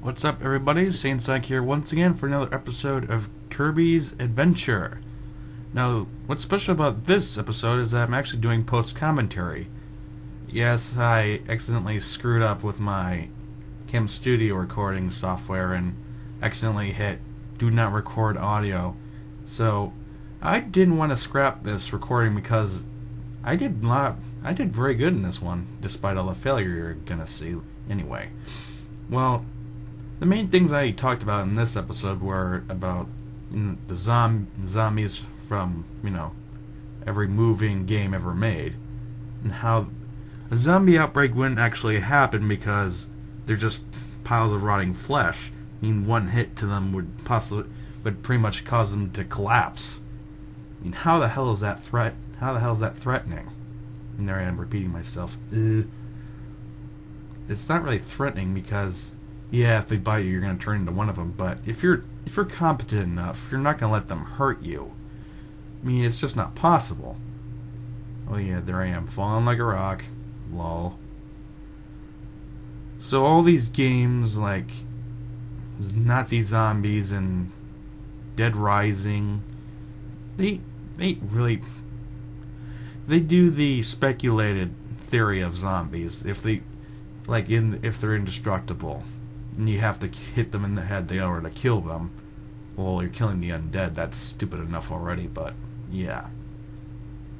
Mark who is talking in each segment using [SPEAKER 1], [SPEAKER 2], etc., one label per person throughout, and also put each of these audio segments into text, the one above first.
[SPEAKER 1] What's up, everybody? Saiyan here once again for another episode of Kirby's Adventure. Now, what's special about this episode is that I'm actually doing post-commentary. Yes, I accidentally screwed up with my Camstudio recording software and accidentally hit Do Not Record Audio. So, I didn't want to scrap this recording because I did very good in this one, despite all the failure you're gonna see anyway. Well, the main things I talked about in this episode were about the zombies from, every moving game ever made, and how a zombie outbreak wouldn't actually happen because they're just piles of rotting flesh. I mean, one hit to them would pretty much cause them to collapse. I mean, how the hell is that threatening? And there I am repeating myself. It's not really threatening because, yeah, if they bite you, you're going to turn into one of them. But if you're competent enough, you're not going to let them hurt you. I mean, it's just not possible. Oh yeah, there I am, falling like a rock. Lol. So all these games like Nazi Zombies and Dead Rising, they do the speculated theory of zombies. If they're indestructible, and you have to hit them in the head in order to kill them. Well, you're killing the undead. That's stupid enough already, but yeah.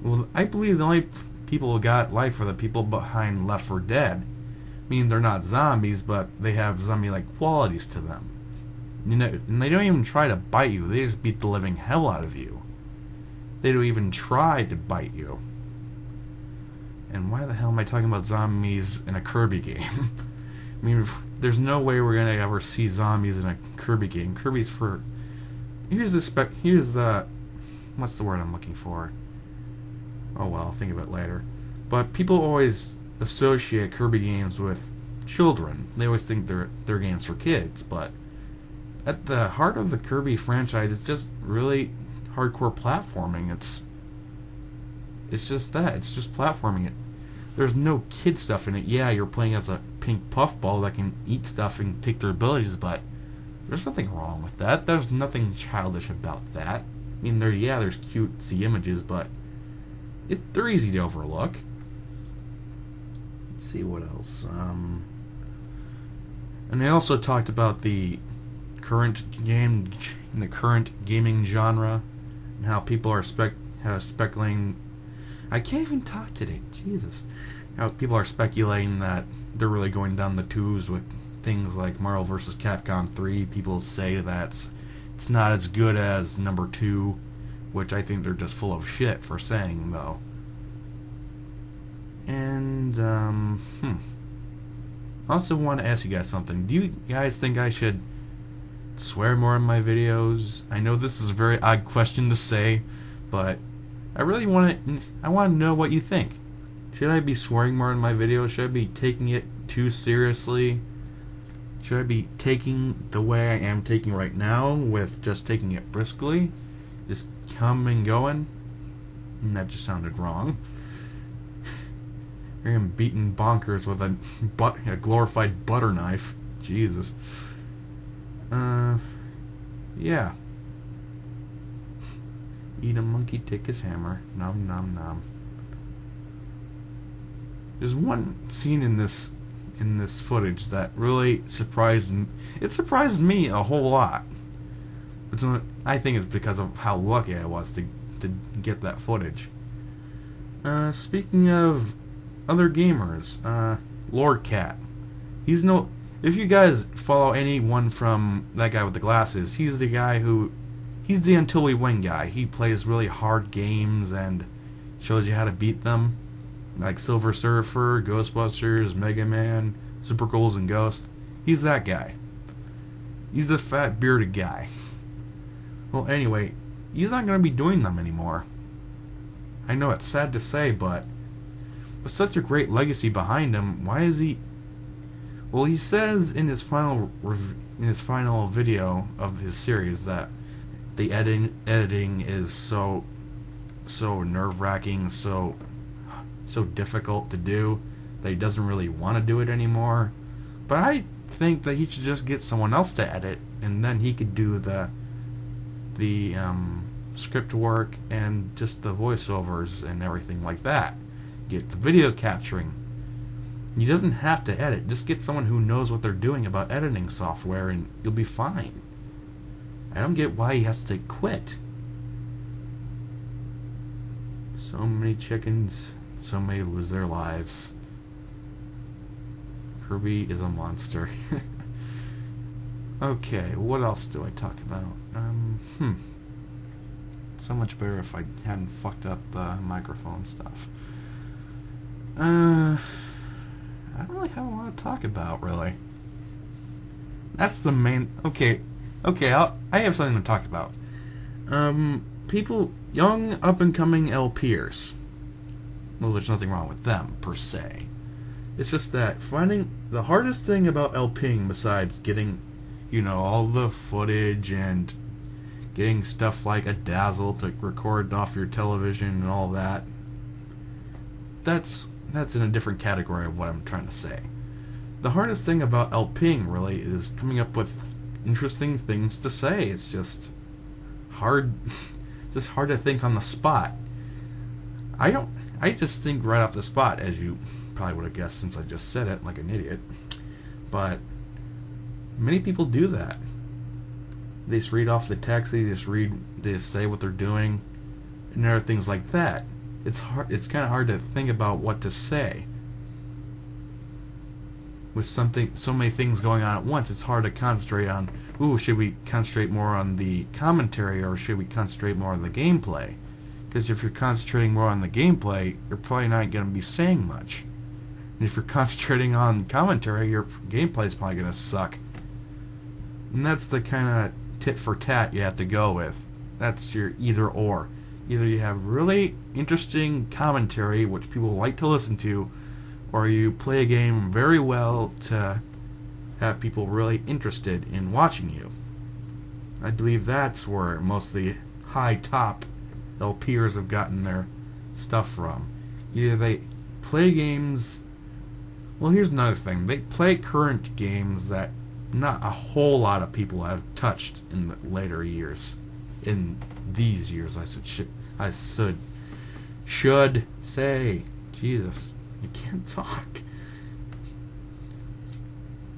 [SPEAKER 1] Well, I believe the only people who got life are the people behind Left 4 Dead. I mean, they're not zombies, but they have zombie-like qualities to them. And they don't even try to bite you. They just beat the living hell out of you. They don't even try to bite you. And why the hell am I talking about zombies in a Kirby game? I mean, there's no way we're gonna ever see zombies in a Kirby game. Kirby's for... Here's the... What's the word I'm looking for? Oh well, I'll think of it later. But people always associate Kirby games with children. They always think they're games for kids, but at the heart of the Kirby franchise, it's just really hardcore platforming. It's just that. It's just platforming. There's no kid stuff in it. Yeah, you're playing as a pink puffball that can eat stuff and take their abilities, but there's nothing wrong with that. There's nothing childish about that. I mean, there's cutesy images, but they're easy to overlook. Let's see what else. And they also talked about the current gaming genre and how people are speculating. I can't even talk today. Jesus. How people are speculating that they're really going down the tubes with things like Marvel vs. Capcom 3. People say that it's not as good as number 2, which I think they're just full of shit for saying, though. And, I also want to ask you guys something. Do you guys think I should swear more in my videos? I know this is a very odd question to say, but I really want to know what you think. Should I be swearing more in my videos? Should I be taking it too seriously? Should I be taking the way I am taking right now, with just taking it briskly? Just come and going? And that just sounded wrong. Here I am beating bonkers with a glorified butter knife. Jesus. Yeah. Eat a monkey, take his hammer. Nom nom nom. There's one scene in this footage that really surprised me. It surprised me a whole lot. But I think it's because of how lucky I was to get that footage. Speaking of other gamers, Lord Cat. If you guys follow anyone from that guy with the glasses, he's the Until We Win guy. He plays really hard games and shows you how to beat them. Like Silver Surfer, Ghostbusters, Mega Man, Super Ghouls and Ghosts. He's that guy. He's the fat bearded guy. Well, anyway, he's not going to be doing them anymore. I know it's sad to say, but with such a great legacy behind him, why is he... Well, he says in his final video of his series that the editing is so nerve-wracking, so difficult to do that he doesn't really want to do it anymore. But I think that he should just get someone else to edit, and then he could do the script work and just the voiceovers and everything like that. Get the video capturing. He doesn't have to edit. Just get someone who knows what they're doing about editing software, and you'll be fine. I don't get why he has to quit. So many chickens, so many lose their lives. Kirby is a monster. Okay, what else do I talk about? So much better if I hadn't fucked up the microphone stuff. I don't really have a lot to talk about, really. That's the main... Okay, I have something to talk about. People, young, up-and-coming LPers. Well, there's nothing wrong with them, per se. It's just that finding... The hardest thing about LPing, besides getting, all the footage and getting stuff like a Dazzle to record off your television and all that, that's in a different category of what I'm trying to say. The hardest thing about LPing, really, is coming up with interesting things to say. It's just hard... just hard to think on the spot. I just think right off the spot, as you probably would have guessed since I just said it like an idiot. But many people do that. They just read off the text, they just say what they're doing, and other things like that. It's kind of hard to think about what to say. With so many things going on at once, it's hard to concentrate on, should we concentrate more on the commentary or should we concentrate more on the gameplay? Because if you're concentrating more on the gameplay, you're probably not going to be saying much. And if you're concentrating on commentary, your gameplay is probably going to suck. And that's the kind of tit for tat you have to go with. That's your either or. Either you have really interesting commentary, which people like to listen to, or you play a game very well to have people really interested in watching you. I believe that's where most of the high top LPers have gotten their stuff from. Either they play games... Well, here's another thing. They play current games that not a whole lot of people have touched in the later years. In these years, I should say. Jesus, you can't talk.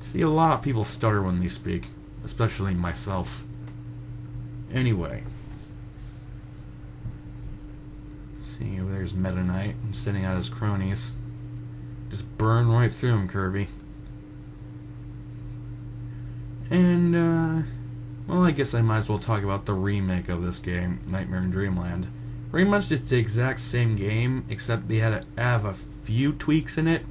[SPEAKER 1] See, a lot of people stutter when they speak, especially myself. Anyway. See, there's Meta Knight sitting out his cronies. Just burn right through him, Kirby. And, well, I guess I might as well talk about the remake of this game, Nightmare in Dreamland. Pretty much it's the exact same game, except they had to have a few tweaks in it.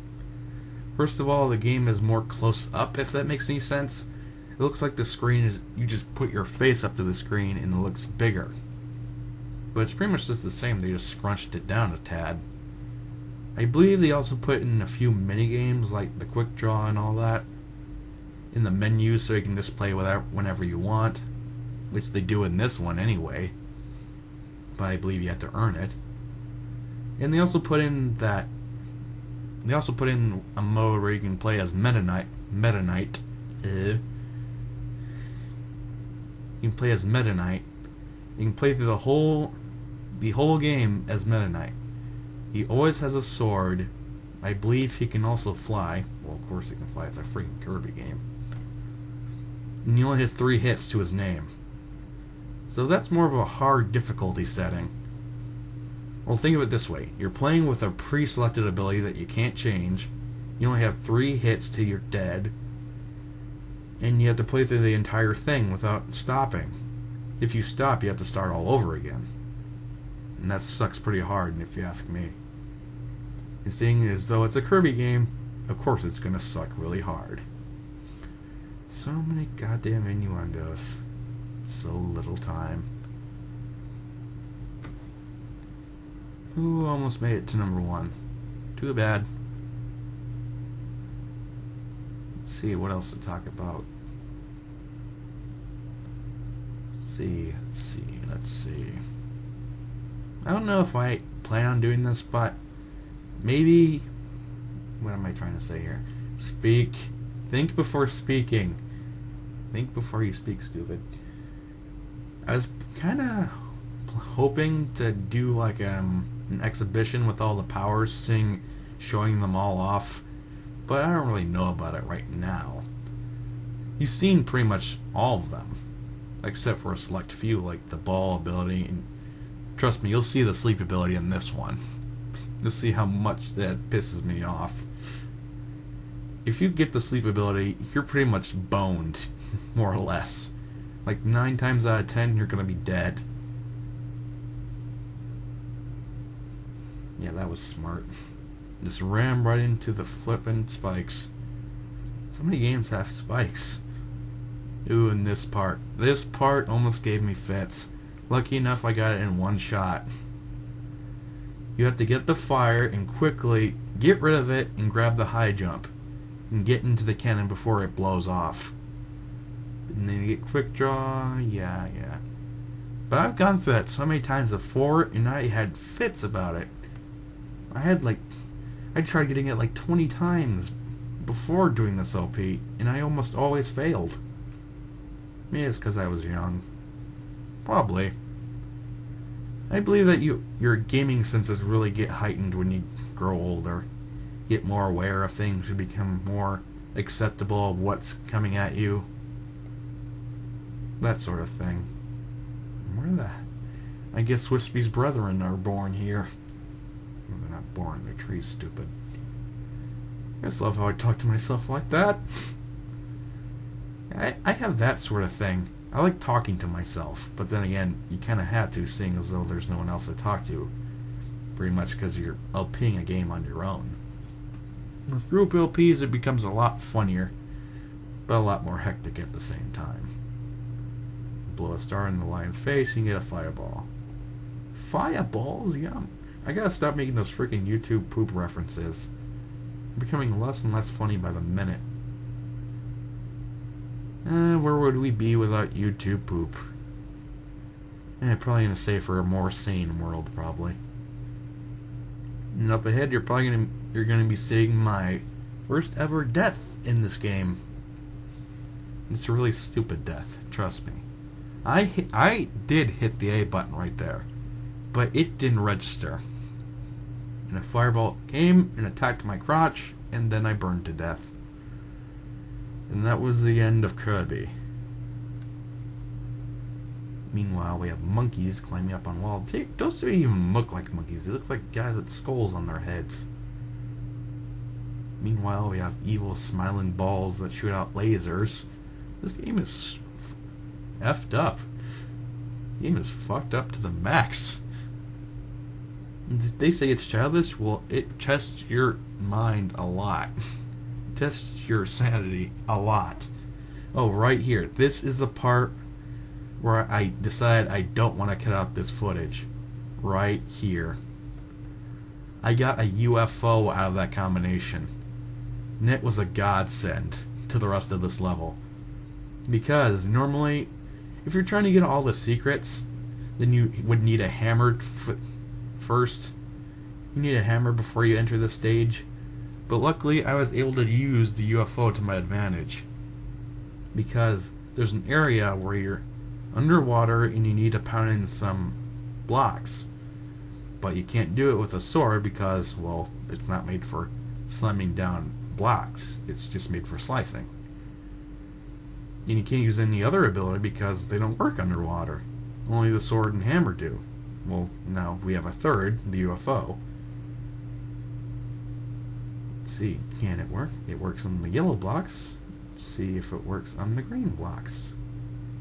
[SPEAKER 1] First of all, the game is more close up, if that makes any sense. It looks like the screen is... You just put your face up to the screen and it looks bigger. But it's pretty much just the same. They just scrunched it down a tad. I believe they also put in a few mini-games, like the quick draw and all that, in the menu so you can just play whenever you want. Which they do in this one anyway. But I believe you have to earn it. And they also put in that... They also put in a mode where you can play as Meta Knight. You can play as Meta Knight. You can play through the whole game as Meta Knight. He always has a sword. I believe he can also fly. Well, of course he can fly. It's a freaking Kirby game. And he only has 3 hits to his name. So that's more of a hard difficulty setting. Well, think of it this way. You're playing with a pre-selected ability that you can't change. You only have 3 hits till you're dead. And you have to play through the entire thing without stopping. If you stop, you have to start all over again. And that sucks pretty hard, if you ask me. And seeing as though it's a Kirby game, of course it's going to suck really hard. So many goddamn innuendos. So little time. Ooh, almost made it to number 1. Too bad. Let's see what else to talk about. Let's see. I don't know if I plan on doing this, but maybe... What am I trying to say here? Speak Think before speaking. Think before you speak, stupid. I was kind of hoping to do like an exhibition with all the powers, showing them all off, but I don't really know about it right now. You've seen pretty much all of them, except for a select few, like the ball ability, and trust me, you'll see the sleep ability in this one. You'll see how much that pisses me off. If you get the sleep ability, you're pretty much boned, more or less. Like 9 times out of 10, you're gonna be dead. Yeah, that was smart. Just ram right into the flippin' spikes. So many games have spikes. Ooh, and this part. This part almost gave me fits. Lucky enough I got it in one shot. You have to get the fire and quickly get rid of it and grab the high jump. And get into the cannon before it blows off. And then you get quick draw. Yeah. But I've gone through that so many times before and I had fits about it. I tried getting it like 20 times before doing this LP, and I almost always failed. Maybe it's because I was young. Probably. I believe that your gaming senses really get heightened when you grow older. Get more aware of things, you become more acceptable of what's coming at you. That sort of thing. I guess Wispy's brethren are born here. Well, they're not born, they're trees, stupid. I just love how I talk to myself like that. I have that sort of thing. I like talking to myself, but then again, you kind of have to, seeing as though there's no one else to talk to. Pretty much because you're LPing a game on your own. With group LPs, it becomes a lot funnier, but a lot more hectic at the same time. Blow a star in the lion's face, you can get a fireball. Fireballs? Yum. I gotta stop making those freaking YouTube poop references. They're becoming less and less funny by the minute. Where would we be without YouTube poop? Probably in a safer, more sane world, probably. And up ahead, you're gonna be seeing my first ever death in this game. It's a really stupid death, trust me. I did hit the A button right there, but it didn't register. And a fireball came and attacked my crotch, and then I burned to death. And that was the end of Kirby. Meanwhile, we have monkeys climbing up on walls. Those don't even look like monkeys. They look like guys with skulls on their heads. Meanwhile, we have evil smiling balls that shoot out lasers. This game is effed up. The game is fucked up to the max. They say it's childish. Well, it tests your mind a lot. It tests your sanity a lot. Oh, right here. This is the part where I decide I don't want to cut out this footage. Right here. I got a UFO out of that combination. And it was a godsend to the rest of this level. Because normally, if you're trying to get all the secrets, then you would need a hammer first. You need a hammer before you enter the stage. But luckily, I was able to use the UFO to my advantage. Because there's an area where you're underwater and you need to pound in some blocks. But you can't do it with a sword because, well, it's not made for slamming down blocks. It's just made for slicing. And you can't use any other ability because they don't work underwater. Only the sword and hammer do. Well, now we have a third, the UFO. Let's see, can it work? It works on the yellow blocks. Let's see if it works on the green blocks.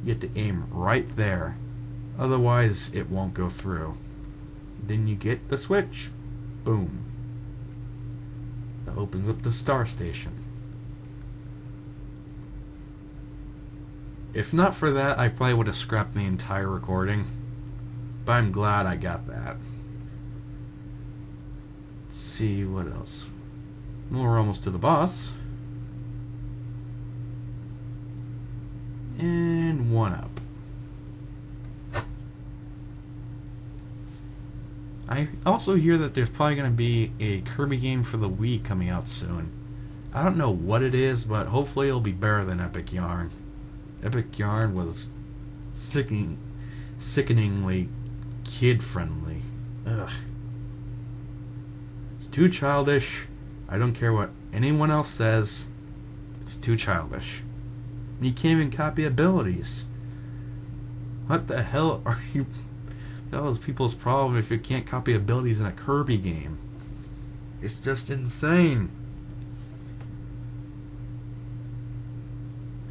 [SPEAKER 1] You have to aim right there. Otherwise, it won't go through. Then you get the switch. Boom. That opens up the star station. If not for that, I probably would have scrapped the entire recording. But I'm glad I got that. Let's see, what else? Well, we're almost to the boss. And one up. I also hear that there's probably going to be a Kirby game for the Wii coming out soon. I don't know what it is, but hopefully it'll be better than Epic Yarn. Epic Yarn was sickeningly kid-friendly. Ugh. It's too childish. I don't care what anyone else says. It's too childish. You can't even copy abilities. What the hell are you... That was people's problem if you can't copy abilities in a Kirby game. It's just insane.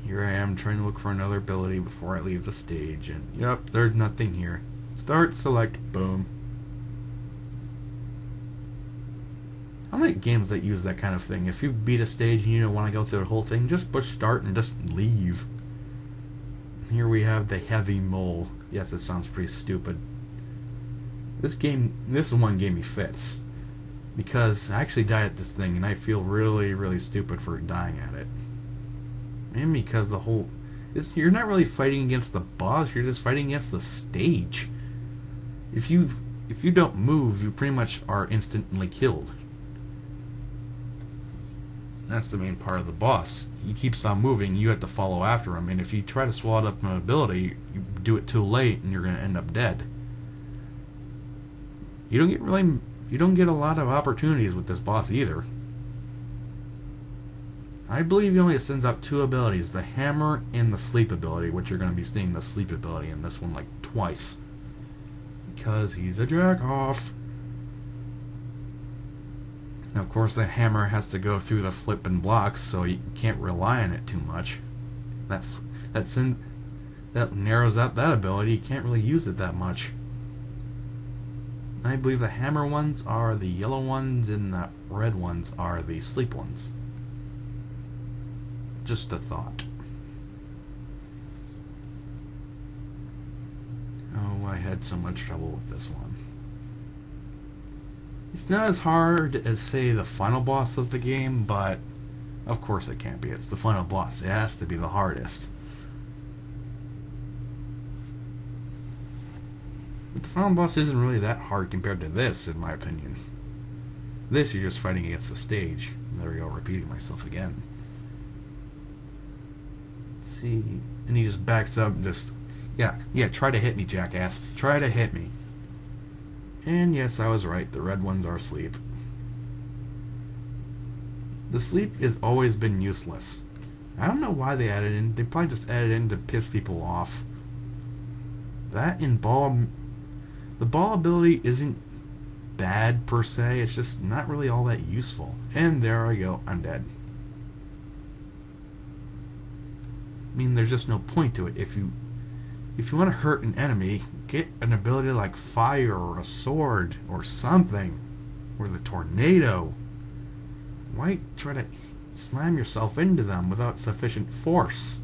[SPEAKER 1] Here I am trying to look for another ability before I leave the stage, and yep, there's nothing here. Start, select, boom. I like games that use that kind of thing. If you beat a stage and you don't want to go through the whole thing, just push start and just leave. Here we have the heavy mole. Yes, it sounds pretty stupid. This one gave me fits. Because I actually died at this thing, and I feel really, really stupid for dying at it. And because you're not really fighting against the boss, you're just fighting against the stage. If you don't move, you pretty much are instantly killed. That's the main part of the boss. He keeps on moving, you have to follow after him, and if you try to swallow up an ability, you do it too late, and you're going to end up dead. You don't get a lot of opportunities with this boss either. I believe he only sends out 2 abilities, the hammer and the sleep ability, which you're going to be seeing the sleep ability in this one like twice. Because he's a jack-off. Now, of course, the hammer has to go through the flipping blocks, so you can't rely on it too much. That narrows out that ability. You can't really use it that much. I believe the hammer ones are the yellow ones and the red ones are the sleep ones. Just a thought. Oh, I had so much trouble with this one. It's not as hard as, say, the final boss of the game, but of course it can't be. It's the final boss. It has to be the hardest. But the final boss isn't really that hard compared to this, in my opinion. This, you're just fighting against the stage. There we go, repeating myself again. Let's see, and he just backs up and just, yeah, try to hit me, jackass. Try to hit me. And yes, I was right. The red ones are sleep. The sleep has always been useless. I don't know why they added it in. They probably just added it in to piss people off. That and the ball ability isn't bad per se. It's just not really all that useful. And there I go. I'm dead. I mean, there's just no point to it. If you want to hurt an enemy, get an ability like fire or a sword or something, or the tornado. Why try to slam yourself into them without sufficient force?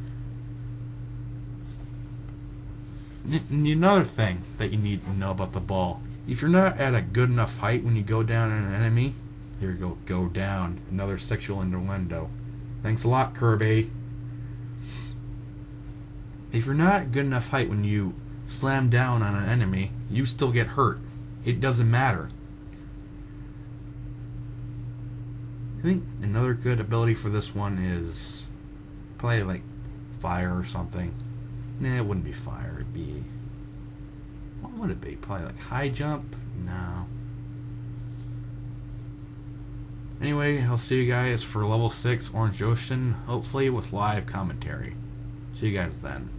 [SPEAKER 1] Another thing that you need to know about the ball: if you're not at a good enough height when you go down on an enemy, here you go down. Another sexual innuendo. Thanks a lot, Kirby. If you're not at good enough height when you slam down on an enemy, you still get hurt. It doesn't matter. I think another good ability for this one is probably like fire or something. Nah, it wouldn't be fire. It'd be... what would it be? Probably like high jump? No. Anyway, I'll see you guys for level 6 Orange Ocean, hopefully with live commentary. See you guys then.